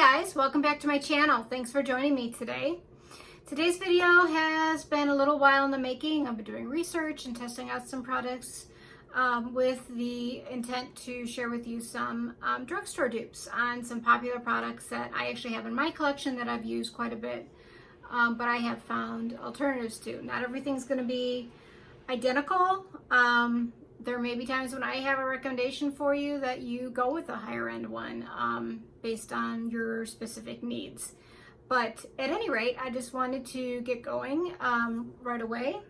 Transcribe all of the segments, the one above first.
guys, welcome back to my channel. Thanks for joining me today. Today's video has been a little while in the making. I've been doing research and testing out some products with the intent to share with you some drugstore dupes on some popular products that I actually have in my collection that I've used quite a bit, but I have found alternatives to. Not everything's going to be identical. There may be times when I have a recommendation for you that you go with a higher end one based on your specific needs. But at any rate, I just wanted to get going right away.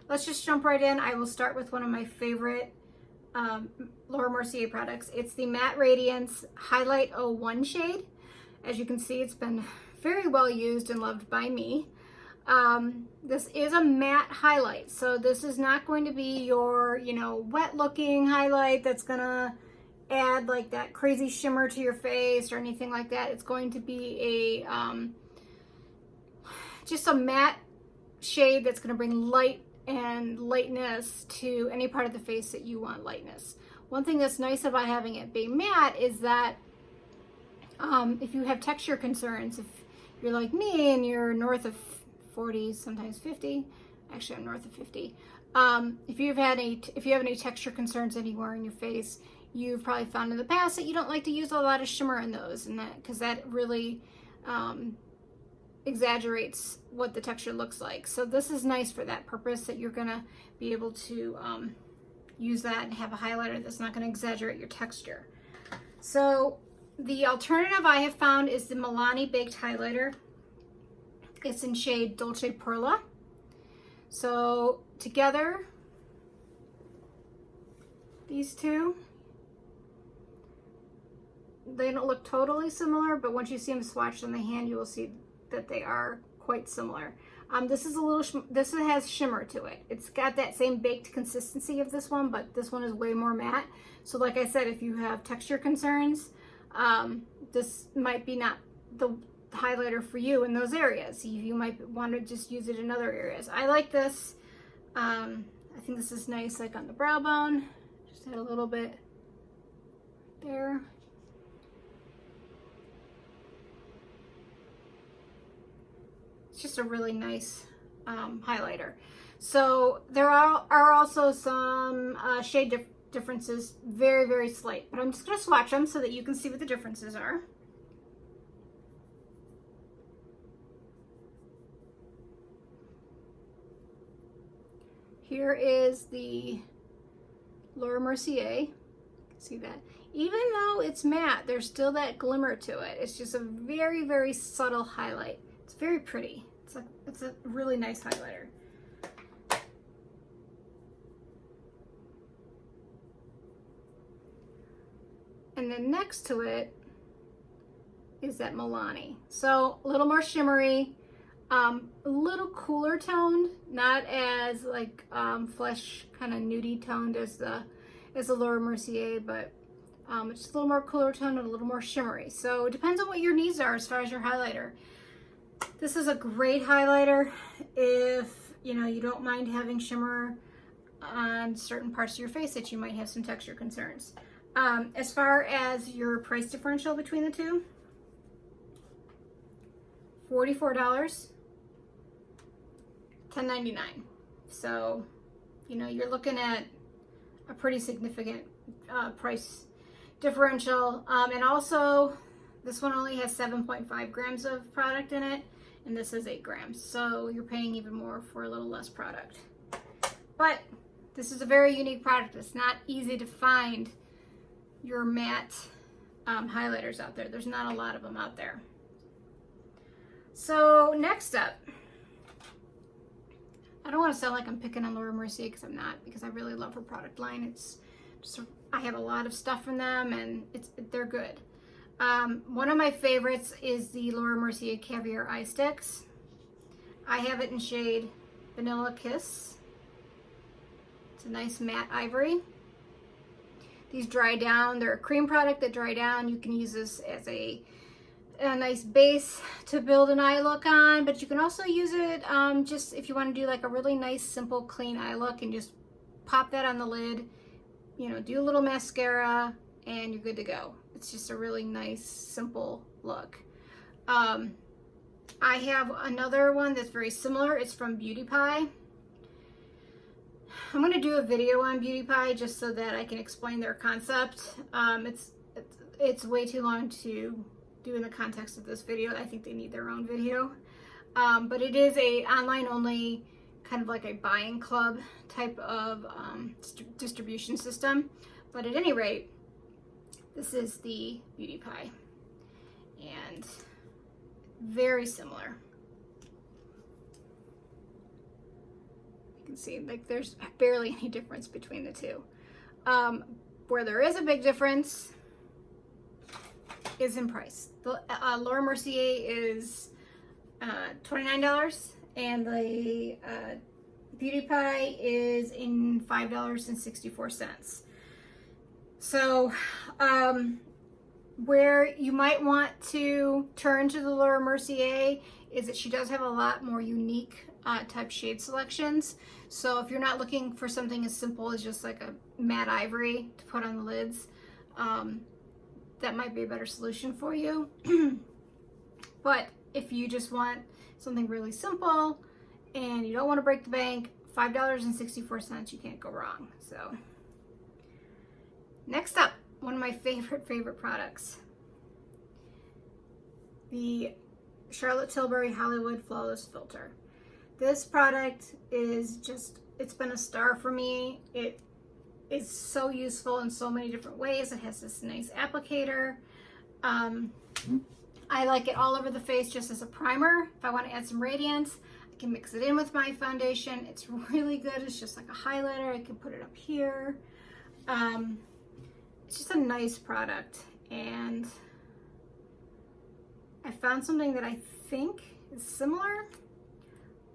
Let's just jump right in. I will start with one of my favorite Laura Mercier products. It's the Matte Radiance Highlight 01 shade. As you can see, it's been very well used and loved by me. This is a matte highlight, so this is not going to be your, wet looking highlight that's gonna add like that crazy shimmer to your face or anything like that. It's going to be a just a matte shade that's gonna bring light and lightness to any part of the face that you want lightness. One thing that's nice about having it be matte is that if you have texture concerns, if you're like me and you're north of 40, sometimes 50. Actually, I'm north of 50. If you have any texture concerns anywhere in your face, you've probably found in the past that you don't like to use a lot of shimmer in those, and because that really exaggerates what the texture looks like. So this is nice for that purpose, that you're gonna be able to use that and have a highlighter that's not gonna exaggerate your texture. So the alternative I have found is the Milani Baked Highlighter. It's in shade Dolce Perla. So together, these two, they don't look totally similar, but once you see them swatched on the hand, you will see that they are quite similar. This is this has shimmer to it. It's got that same baked consistency of this one, but this one is way more matte. So like I said, if you have texture concerns, this might be not the highlighter for you in those areas. You might want to just use it in other areas. I like this. I think this is nice, like on the brow bone. Just add a little bit there. It's just a really nice highlighter. So there are also some shade differences, very, very slight, but I'm just going to swatch them so that you can see what the differences are. Here is the Laura Mercier. See that? Even though it's matte, there's still that glimmer to it. It's just a very, very subtle highlight. It's very pretty. It's a really nice highlighter. And then next to it is that Milani. So a little more shimmery. A little cooler toned, not as like flesh kind of nudie toned as the Laura Mercier, but it's just a little more cooler toned and a little more shimmery. So it depends on what your needs are as far as your highlighter. This is a great highlighter if you don't mind having shimmer on certain parts of your face that you might have some texture concerns. As far as your price differential between the two, $44. $10.99. So, you're looking at a pretty significant price differential. And also, this one only has 7.5 grams of product in it, and this is 8 grams. So you're paying even more for a little less product. But this is a very unique product. It's not easy to find your matte highlighters out there. There's not a lot of them out there. So next up, I don't want to sound like I'm picking on Laura Mercier because I'm not, because I really love her product line. It's just, I have a lot of stuff from them and they're good. One of my favorites is the Laura Mercier Caviar Eye Sticks. I have it in shade Vanilla Kiss. It's a nice matte ivory. These dry down. They're a cream product that dry down. You can use this as a nice base to build an eye look on, but you can also use it just if you want to do like a really nice, simple, clean eye look and just pop that on the lid, do a little mascara and you're good to go. It's just a really nice, simple look. I have another one that's very similar. It's from Beauty Pie. I'm going to do a video on Beauty Pie just so that I can explain their concept. It's way too long to do in the context of this video. I think they need their own video. But it is a online only, kind of like a buying club type of distribution system. But at any rate, this is the Beauty Pie. And very similar. You can see like there's barely any difference between the two. Where there is a big difference is in price. The Laura Mercier is $29 and the Beauty Pie is in $5.64. So where you might want to turn to the Laura Mercier is that she does have a lot more unique type shade selections. So if you're not looking for something as simple as just like a matte ivory to put on the lids, that might be a better solution for you. But if you just want something really simple and you don't want to break the bank, $5.64, you can't go wrong. So next up, one of my favorite products, the Charlotte Tilbury Hollywood Flawless Filter. This product is just, it's been a star for me. It is so useful in so many different ways. It has this nice applicator. I like it all over the face just as a primer. If I want to add some radiance, I can mix it in with my foundation. It's really good. It's just like a highlighter. I can put it up here. It's just a nice product, and I found something that I think is similar,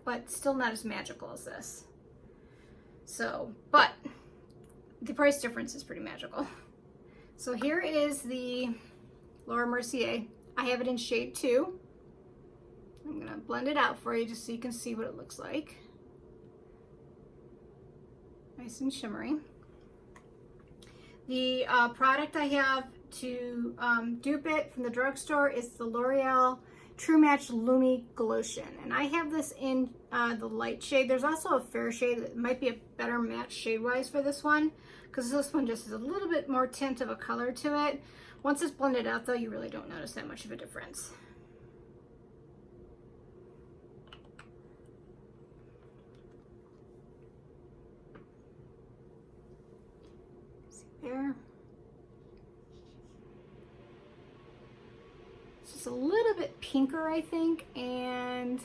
but still not as magical as this. So, but the price difference is pretty magical. So here is the Laura Mercier. I have it in shade 2. I'm gonna blend it out for you just so you can see what it looks like. Nice and shimmery. The product I have to dupe it from the drugstore is the L'Oreal True Match Lumi Glotion. And I have this in the light shade. There's also a fair shade that might be a better match shade-wise for this one, because this one just has a little bit more tint of a color to it. Once it's blended out though, you really don't notice that much of a difference. There. It's just a little bit pinker, I think, and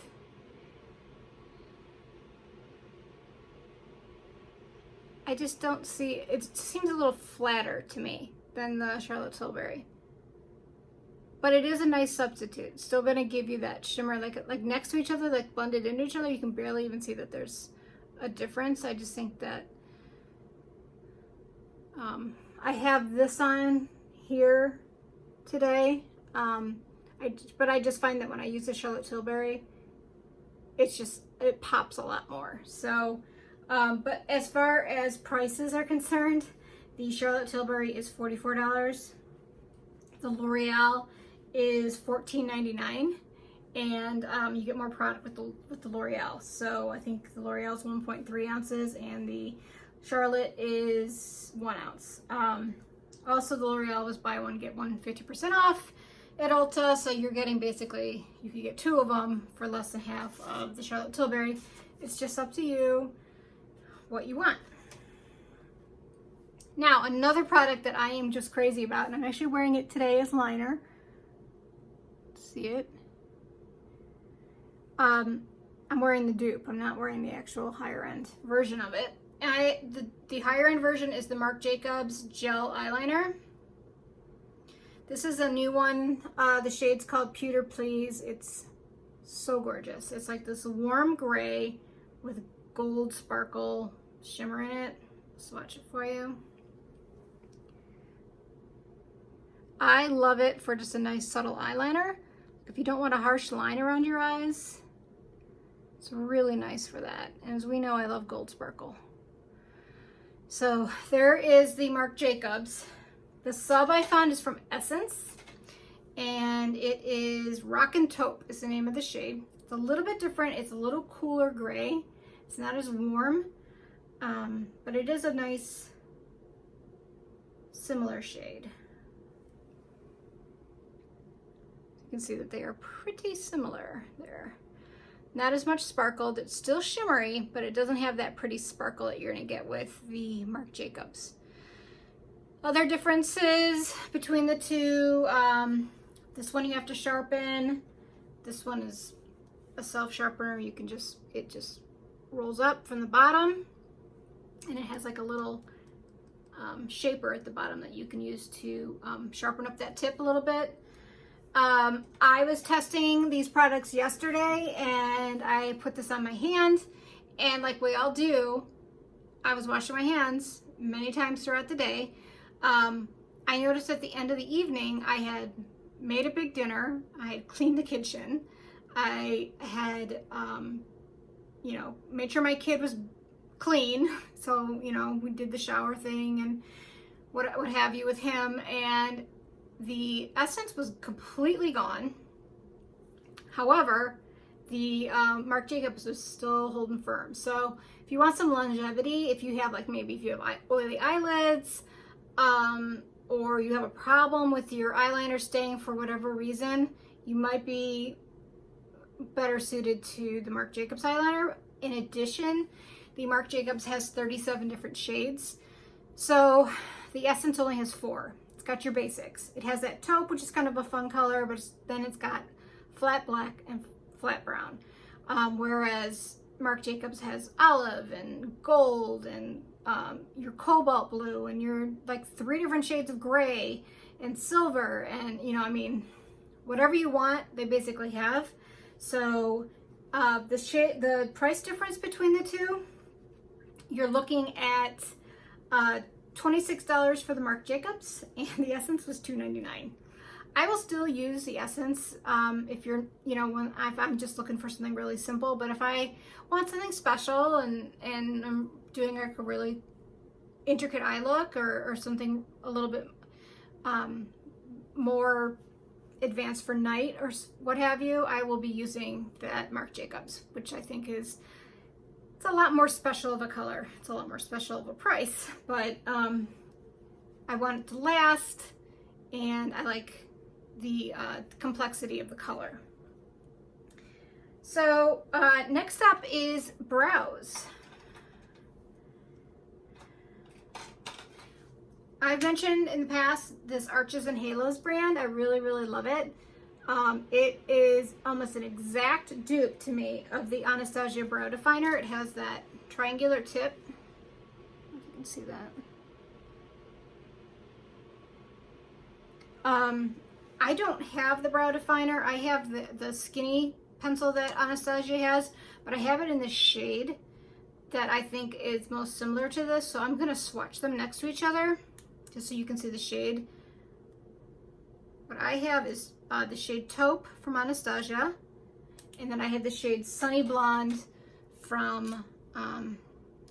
I just don't see, it seems a little flatter to me than the Charlotte Tilbury. But it is a nice substitute. Still gonna give you that shimmer, like next to each other, like blended into each other. You can barely even see that there's a difference. I just think that I have this on here today, but I just find that when I use the Charlotte Tilbury, it pops a lot more. So, but as far as prices are concerned, the Charlotte Tilbury is $44. The L'Oreal is $14.99, and you get more product with the L'Oreal. So I think the L'Oreal is 1.3 ounces, and the Charlotte is 1 ounce. Also, the L'Oreal was buy one, get one 50% off at Ulta. So you're getting basically, you could get 2 of them for less than half of the Charlotte Tilbury. It's just up to you what you want. Now, another product that I am just crazy about, and I'm actually wearing it today as liner. See it? I'm wearing the dupe. I'm not wearing the actual higher end version of it. The higher end version is the Marc Jacobs Gel Eyeliner. This is a new one. The shade's called Pewter Please. It's so gorgeous. It's like this warm gray with gold sparkle shimmer in it. Swatch it for you. I love it for just a nice subtle eyeliner. If you don't want a harsh line around your eyes, it's really nice for that. And as we know, I love gold sparkle. So there is the Marc Jacobs. The sub I found is from Essence, and it is Rockin' Taupe is the name of the shade. It's a little bit different. It's a little cooler gray. It's not as warm, but it is a nice similar shade. You can see that they are pretty similar there. Not as much sparkled. It's still shimmery, but it doesn't have that pretty sparkle that you're gonna get with the Marc Jacobs. Other differences between the two, this one you have to sharpen. This one is a self sharpener. You can just, it just rolls up from the bottom, and it has like a little shaper at the bottom that you can use to sharpen up that tip a little bit. I was testing these products yesterday, and I put this on my hand, and like we all do, I was washing my hands many times throughout the day. I noticed at the end of the evening, I had made a big dinner. I had cleaned the kitchen. I had, you know, made sure my kid was clean. So, you know, we did the shower thing and what have you with him. And the essence was completely gone. However, the Marc Jacobs was still holding firm. So if you want some longevity, if you have like, maybe if you have oily eyelids, or you have a problem with your eyeliner staying for whatever reason, you might be better suited to the Marc Jacobs eyeliner. In addition, the Marc Jacobs has 37 different shades. So the Essence only has 4. It's got your basics. It has that taupe, which is kind of a fun color, but then it's got flat black and flat brown. Whereas Marc Jacobs has olive and gold and your cobalt blue and your like 3 different shades of gray and silver, and you know, I mean, whatever you want, they basically have. So the price difference between the two, you're looking at $26 for the Marc Jacobs, and the Essence was $2.99. I will still use the Essence if you're, you know, if I'm just looking for something really simple. But if I want something special and I'm doing like a really intricate eye look or something a little bit more advanced for night or what have you, I will be using that Marc Jacobs, which I think is, it's a lot more special of a color. It's a lot more special of a price, but I want it to last, and I like the complexity of the color. So next up is brows. I've mentioned in the past this Arches and Halos brand. I really, really love it. It is almost an exact dupe to me of the Anastasia brow definer. It has that triangular tip. I don't know if you can see that. I don't have the brow definer. I have the skinny pencil that Anastasia has, but I have it in the shade that I think is most similar to this. So I'm gonna swatch them next to each other just so you can see the shade. What I have is the shade Taupe from Anastasia, and then I have the shade Sunny Blonde from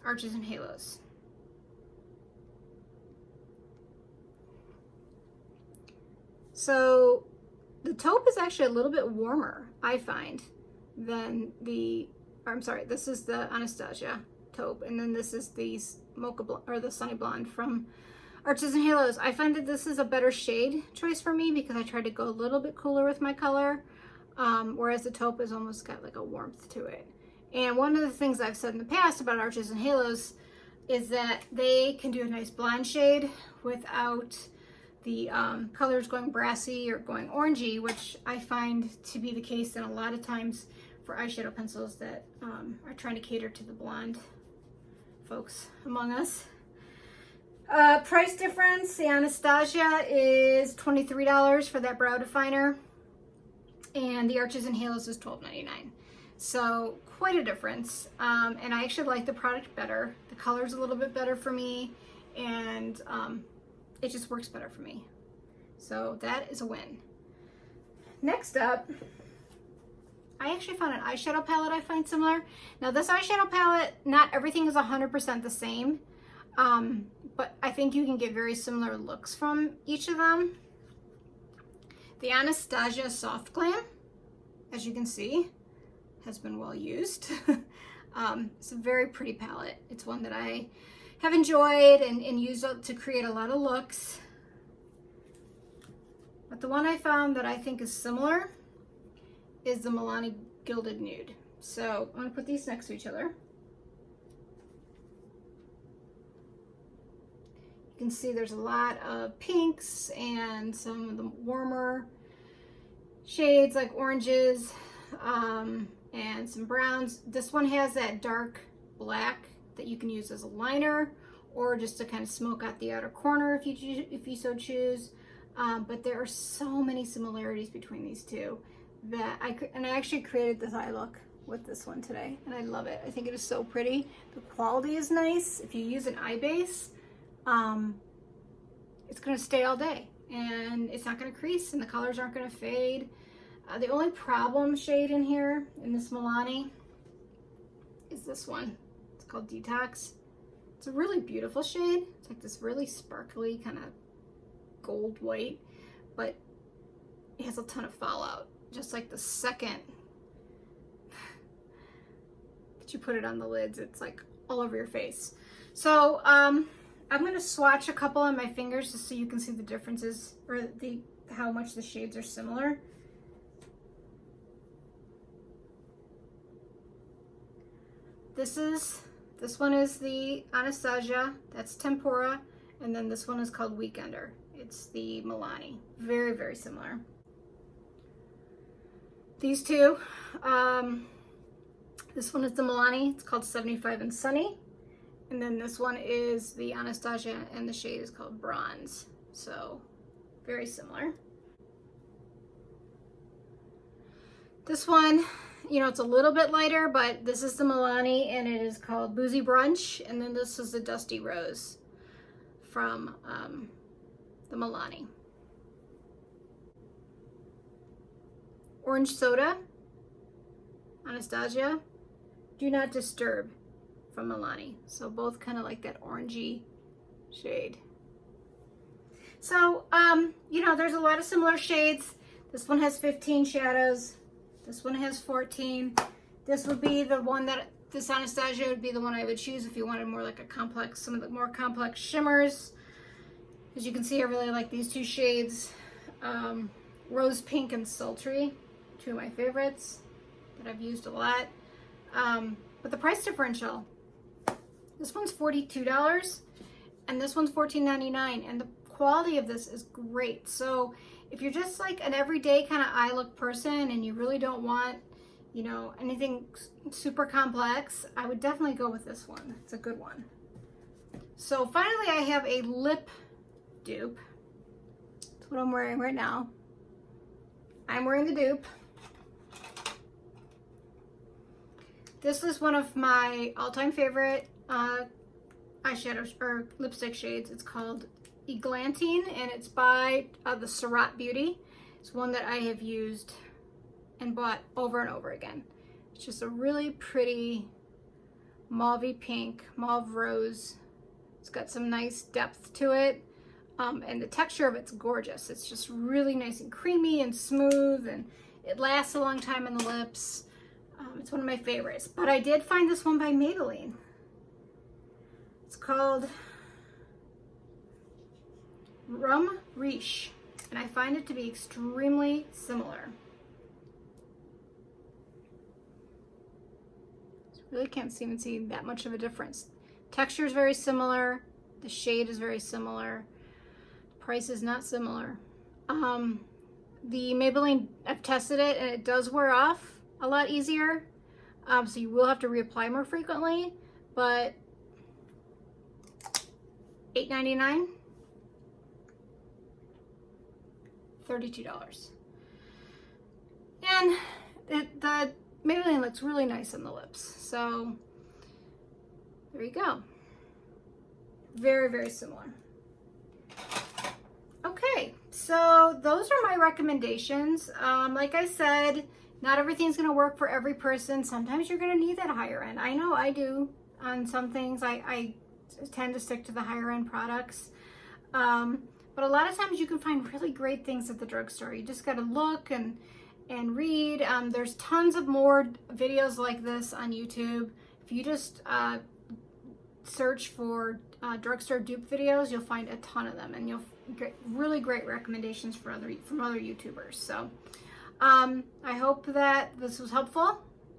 Arches and Halos. So the Taupe is actually a little bit warmer, I find, than the, I'm sorry, this is the Anastasia Taupe, and then this is the Mocha Blonde, or the Sunny Blonde from Arches and Halos. I find that this is a better shade choice for me because I try to go a little bit cooler with my color, whereas the Taupe has almost got like a warmth to it. And one of the things I've said in the past about Arches and Halos is that they can do a nice blonde shade without the colors going brassy or going orangey, which I find to be the case in a lot of times for eyeshadow pencils that are trying to cater to the blonde folks among us. Price difference, the Anastasia is $23 for that brow definer, and the Arches and Halos is $12.99. So quite a difference, and I actually like the product better. The color's a little bit better for me, and it just works better for me. So that is a win. Next up, I actually found an eyeshadow palette I find similar. Now this eyeshadow palette, not everything is 100% the same, but I think you can get very similar looks from each of them. The Anastasia Soft Glam, as you can see, has been well used. It's a very pretty palette. It's one that I have enjoyed and used to create a lot of looks. But the one I found that I think is similar is the Milani Gilded Nude. So I'm gonna put these next to each other. You can see there's a lot of pinks and some of the warmer shades like oranges and some browns. This one has that dark black that you can use as a liner or just to kind of smoke out the outer corner if you so choose. But there are so many similarities between these two that I actually created this eye look with this one today, and I love it. I think it is so pretty. The quality is nice. If you use an eye base, it's gonna stay all day and it's not gonna crease and the colors aren't gonna fade. The only problem shade in here in this Milani is this one. It's called Detox. It's a really beautiful shade. It's like this really sparkly kind of gold white, but it has a ton of fallout. Just like the second that you put it on the lids, it's like all over your face. So I'm gonna swatch a couple on my fingers just so you can see the differences or how much the shades are similar. This one is the Anastasia, that's Tempura, and then this one is called Weekender. It's the Milani. Very, very similar. These two, this one is the Milani, it's called 75 and Sunny. And then this one is the Anastasia and the shade is called Bronze. So very similar. This one, you know, it's a little bit lighter, but this is the Milani and it is called Boozy Brunch. And then this is the Dusty Rose from the Milani. Orange Soda, Anastasia, Do Not Disturb from Milani. So both kind of like that orangey shade. So, you know, there's a lot of similar shades. This one has 15 shadows. This one has 14. This would be the one that, this Anastasia would be the one I would choose if you wanted more like a complex, some of the more complex shimmers. As you can see, I really like these two shades. Rose Pink and Sultry, two of my favorites that I've used a lot. But the price differential, this one's $42 and this one's $14.99, and the quality of this is great. So if you're just like an everyday kind of eye look person and you really don't want, you know, anything super complex, I would definitely go with this one. It's a good one. So finally I have a lip dupe. That's what I'm wearing right now. I'm wearing the dupe. This is one of my all-time favorite eyeshadow or lipstick shades. It's called Eglantine and it's by the Suratt Beauty. It's one that I have used and bought over and over again. It's just a really pretty mauvey pink, mauve rose. It's got some nice depth to it. And the texture of it's gorgeous. It's just really nice and creamy and smooth, and it lasts a long time on the lips. It's one of my favorites. But I did find this one by Maybelline. It's called Riche, and I find it to be extremely similar. Really can't even see that much of a difference. Texture is very similar. The shade is very similar. Price is not similar. The Maybelline, I've tested it and it does wear off a lot easier. So you will have to reapply more frequently, but $8.99, $32. And the Maybelline looks really nice on the lips. So there you go. Very, very similar. Okay, so those are my recommendations. Like I said, not everything's gonna work for every person. Sometimes you're gonna need that higher end. I know I do on some things. I tend to stick to the higher end products. But a lot of times you can find really great things at the drugstore. You just got to look and read. There's tons of more videos like this on YouTube. If you just search for drugstore dupe videos, you'll find a ton of them, and you'll get really great recommendations from other YouTubers. So I hope that this was helpful,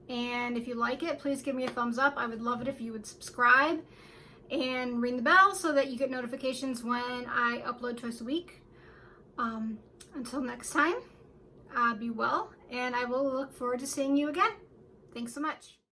and if you like it, please give me a thumbs up. I would love it if you would subscribe and ring the bell so that you get notifications when I upload twice a week. Until next time, be well, and I will look forward to seeing you again. Thanks so much.